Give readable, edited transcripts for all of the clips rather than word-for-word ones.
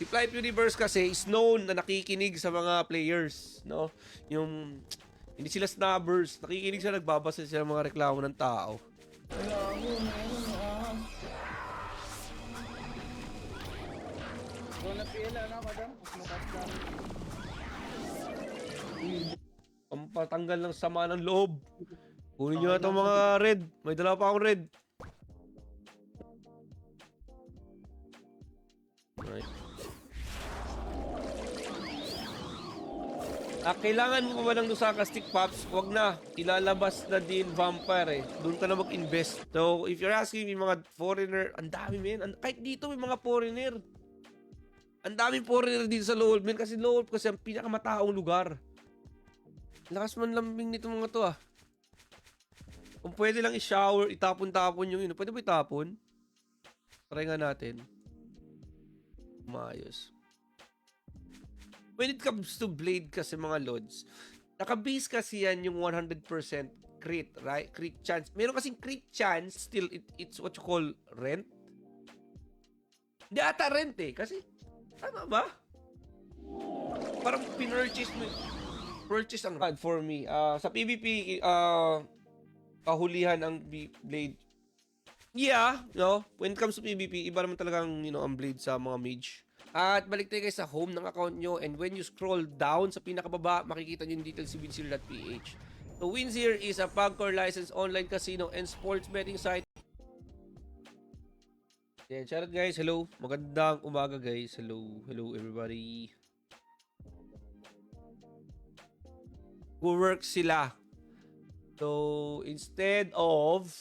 Si Flight Universe kasi is known na nakikinig sa mga players, no? Yung hindi sila snubbers, nakikinig sila, nagbabasa sila ng mga reklamo ng tao. Pampatanggal ng sama ng loob. Kunin nyo na itong mga red. May dala pa akong red. Right. Kailangan mo ba ng Lusaka Stick Pops? Wag na. Ilalabas na din Vampire eh. Doon ka na mag-invest. So, if you're asking me mga foreigner, ang dami men. Kahit dito may mga foreigner. Ang daming foreigner dito sa Lowell men. Kasi Lowell kasi ang pinakamataong lugar. Lakas man lambing nito mga to ah. Kung pwede lang i-shower, itapon-tapon yung yun. Pwede ba itapon? Try nga natin. Maayos. When it comes to blade kasi mga lods, naka-base kasi yan yung 100% crit, right? Crit chance. Meron kasing crit chance, still it's what you call rent. Hindi ata rent eh, kasi tama ba? Parang pinurchase mo. Purchase ang rod for me. Sa PvP, kahulihan ang blade. Yeah, no? When it comes to PvP, iba naman talagang, ang blade sa mga mage. At balik tayo guys sa home ng account nyo, and when you scroll down sa pinakababa, makikita nyo yung details si Winzir.ph. So Winzir is a PAGCOR licensed online casino and sports betting site. Yan, shoutout guys, hello. Magandang umaga guys, hello. Hello everybody. Work sila. So instead of,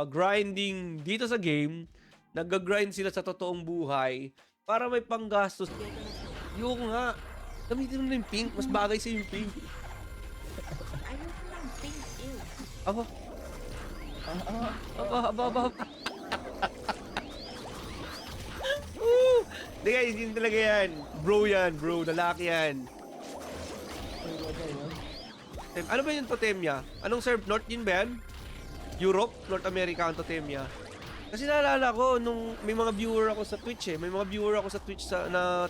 grinding dito sa game, nag-grind sila sa totoong buhay para may panggastos. Yung nga, gamitin mo na yung pink. Mas bagay sa yung pink. Ayoko ng pink, ew. Aba. Aba. Hindi guys, hindi talaga yan. Bro yan, bro. Lalaki yan. Ano ba yung totem niya? Anong serve? North yun ba yan? Europe? North America ang totem niya? Kasi naalala ko, nung may mga viewer ako sa Twitch eh. May mga viewer ako sa Twitch na...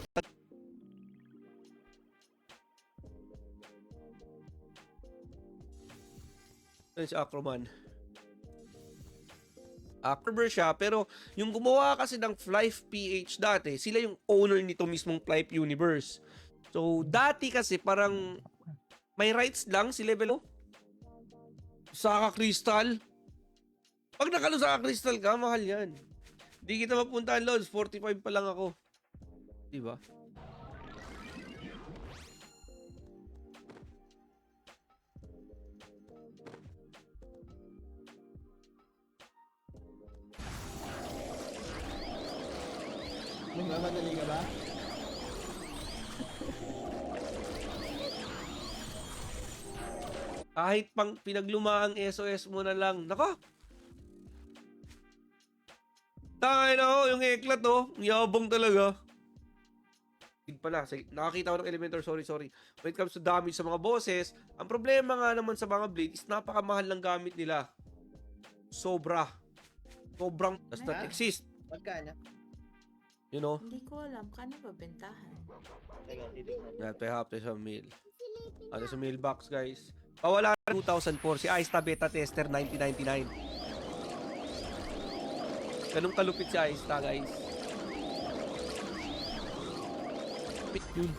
Ano si Acroman? Acrober siya, pero yung gumawa kasi ng Flife PH dati, sila yung owner nito mismong Flife Universe. So, dati kasi parang may rights lang si level 0. Saka Crystal. Pag nakalo sa Crystal ka, mahal yan. Hindi kita mapuntahan, Lods. 45 pa lang ako. Diba? Nagmamadali ka ba? Kahit pang pinaglumaang SOS mo na lang. Nako! Tayo na ho, yung eklat oh. Yabang talaga. Pala, nakakita ko ng Elementor, sorry. When it comes to damage sa mga bosses, ang problema nga naman sa mga blade is napakamahal ng gamit nila. Sobrang does not exist. Pagkano? You know? Hindi ko alam, kano ba bentahan? Have to sa mail. Ano sa mailbox, guys? Pawala 2004, si Aista Beta Tester 1999. Ganun kalupit si Aista, guys. Kapit yun.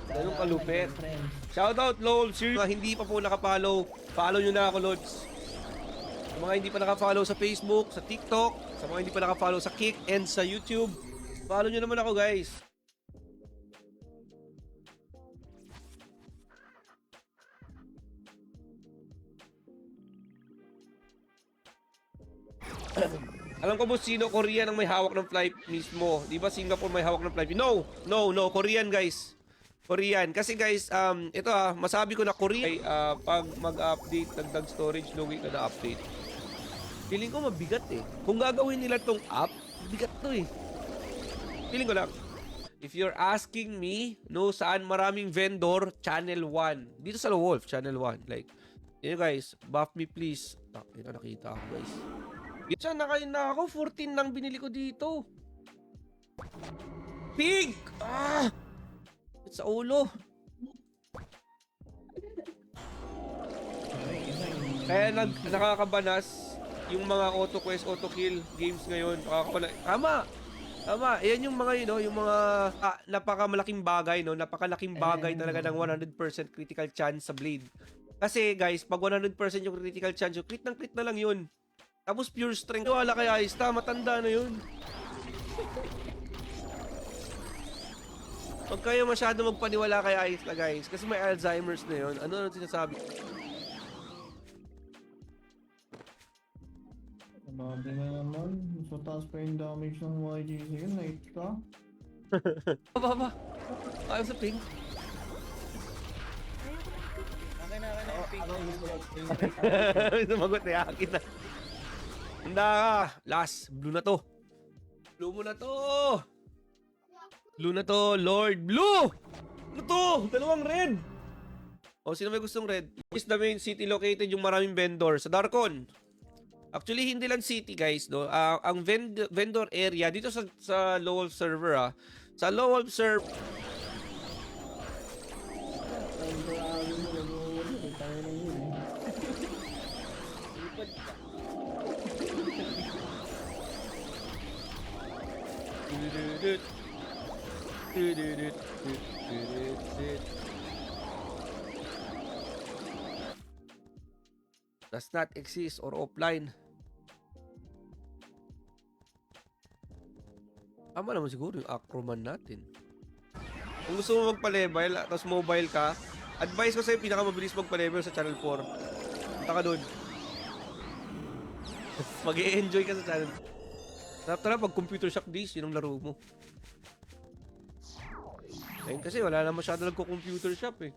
Ganun kalupit. Shoutout, LOL. Mga hindi pa po nakapollow, follow nyo na ako, Lods. Sa mga hindi pa nakafollow sa Facebook, sa TikTok, sa mga hindi pa nakafollow sa Kick and sa YouTube, follow nyo naman ako, guys. Alam ko po sino Korean ang may hawak ng flight mismo. Di ba Singapore may hawak ng flight? No. Korean, guys. Korean. Kasi guys, ito masabi ko na Korean. Pag mag-update, dagdag storage, login ka na update. Feeling ko mabigat eh. Kung gagawin nila tong app, bigat to eh. Feeling ko lang. If you're asking me, saan maraming vendor, Channel 1. Dito sa Wolf, Channel 1. Like, Yun guys, buff me please. Ito nakita ako guys. Saan nakain na ako? 14 lang binili ko dito. Pig! Ah! Sa ulo. Kaya nakakabanas yung mga auto quest, auto kill games ngayon. Tama. Tama. Yan yung mga yun, no? Yung mga napakamalaking bagay, no? Napakalaking bagay talaga ng 100% critical chance sa Blade. Kasi guys, pag 100% yung critical chance, yung crit ng crit na lang yun. Tapos pure strength. Wala kay Aista, matanda na yun. Huwag kayo masyado magpaniwala kay Aista, guys. Kasi may Alzheimer's na yun. Ano sinasabi? Grabe na naman. Mas mataas pa yung damage ng YGC. Night ka. Baba. Ayaw sa ping. Akin na yung pink. Sumagot na akin na. Handa ka. Last. Blue na to. Blue mo na to. Blue na to. Lord Blue! Ano to? Dalawang red. O, sino may gustong red? Is the main city located yung maraming vendor sa Darkon. Actually, hindi lang city, guys, no? Ang vendor area dito sa Lowell server, Sa Lowell server. Does not exist or offline. Tama naman siguro yung Acroman natin. Kung gusto mo magpa-level, tapos mobile ka, advice ko sa'yo, pinakamabilis magpa-level sa Channel 4. Punta ka dun. Mag-e-enjoy ka sa channel. Sarap talaga pag computer shock days, yun ang laro mo. Ayun kasi wala na masyado nagko-computer shop eh.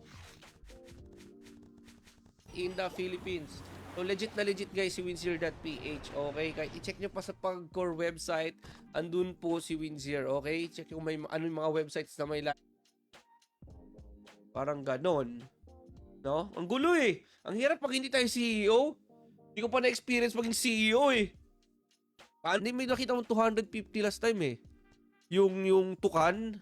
In the Philippines. So legit na legit guys si winzir.ph. Okay, kahit i-check nyo pa sa pag-core website, andun po si Winzir. Okay, check yung may ano yung mga websites na may parang ganon. No? Ang gulo eh. Ang hirap pag hindi tayo CEO. Hindi ko pa na-experience maging CEO eh. Paano? Hindi may nakita mong 250 last time eh. Yung tukan.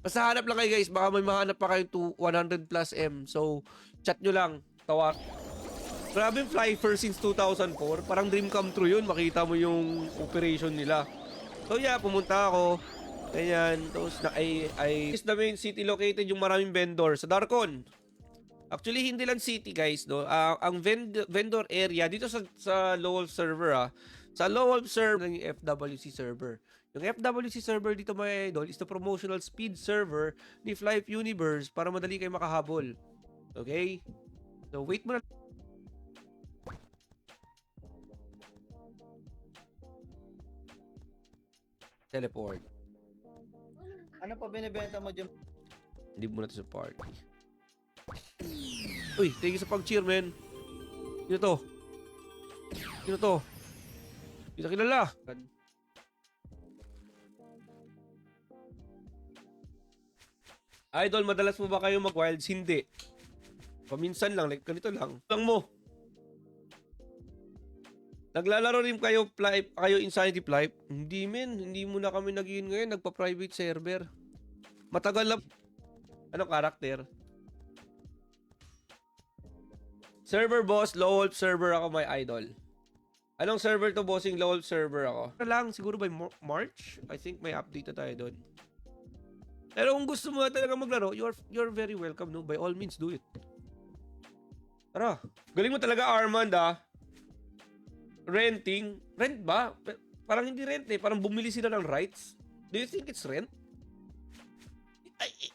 Basta hanap lang kayo guys. Baka may mahanap pa kayo to 100 plus M. So, chat nyo lang. Tawag. Grabe yung fly first since 2004. Parang dream come true yun. Makita mo yung operation nila. So yeah, pumunta ako. Ganyan. Tapos na is the main city located yung maraming vendor sa Darkon. Actually, hindi lang city guys, no? Ang vendor area dito sa Lowell server, Sa Lowell server ng FWC server. Yung FWC server dito mga idol is the promotional speed server ni Flight Universe para madali kayo makahabol. Okay? So wait mo na. Teleport. Ano pa binibenta mo dyan? Hindi mo na to sa party. Uy, thank you sa pag-cheer, man. Sino to? Sino to? Hindi na kilala. Idol, madalas mo ba kayo mag-wilds? Hindi. Paminsan lang, like ganito lang. Lang mo. Naglalaro rin kayo Insanity Flight? Hindi men, hindi mo na kami nag-iin ngayon, nagpa-private server. Matagal na. Anong karakter? Server boss, Lowell server ako, my idol. Anong server to bossing? Lowell server ako. Lang, siguro by March, I think may update na tayo doon. Pero kung gusto mo na talaga maglaro, you're very welcome, no? By all means, do it. Tara. Galing mo talaga, Armand, Renting. Rent ba? Parang hindi rent eh. Parang bumili sila ng rights. Do you think it's rent? Ay.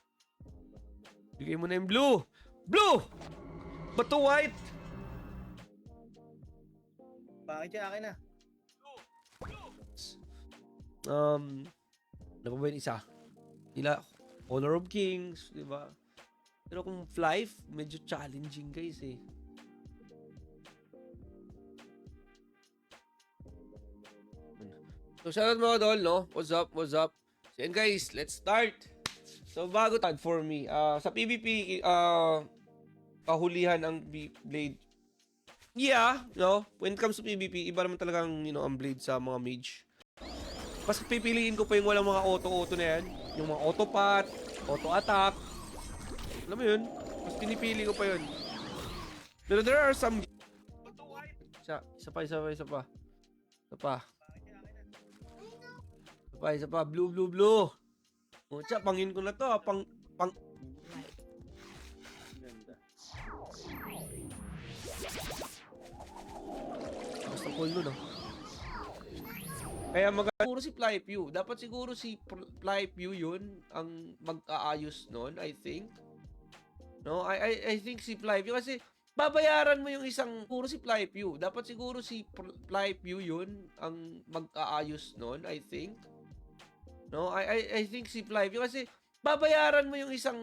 Bigay mo na yung blue. Blue! Ba't to white? Bakit siya akin na? Ano ba yung isa? Honor of Kings, di ba? Pero kung Fly, medyo challenging guys eh. So shoutout mga dol, no? What's up? What's up? So yan guys, let's start. So bago for me, sa PvP, kahulihan ang Blade Yeah, when it comes to PvP, iba naman talagang, ang blade sa mga mage. Mas pipiliin ko pa yung walang mga auto-auto na yan. Yung mga auto-pot, auto-attack. Alam mo yun? Mas pinipili ko pa yun. Pero there are some... Isa pa. Blue. O, pangin ko na to. Ganda. Basta cool nun, Kaya siguro si Flypew. Dapat siguro si Flypew yun ang mag-aayos nun, I think. No, I think si Flypew kasi babayaran mo yung isang siguro si Flypew. Dapat siguro si Flypew yun ang mag-aayos nun, I think. No, I think si Flypew kasi babayaran mo yung isang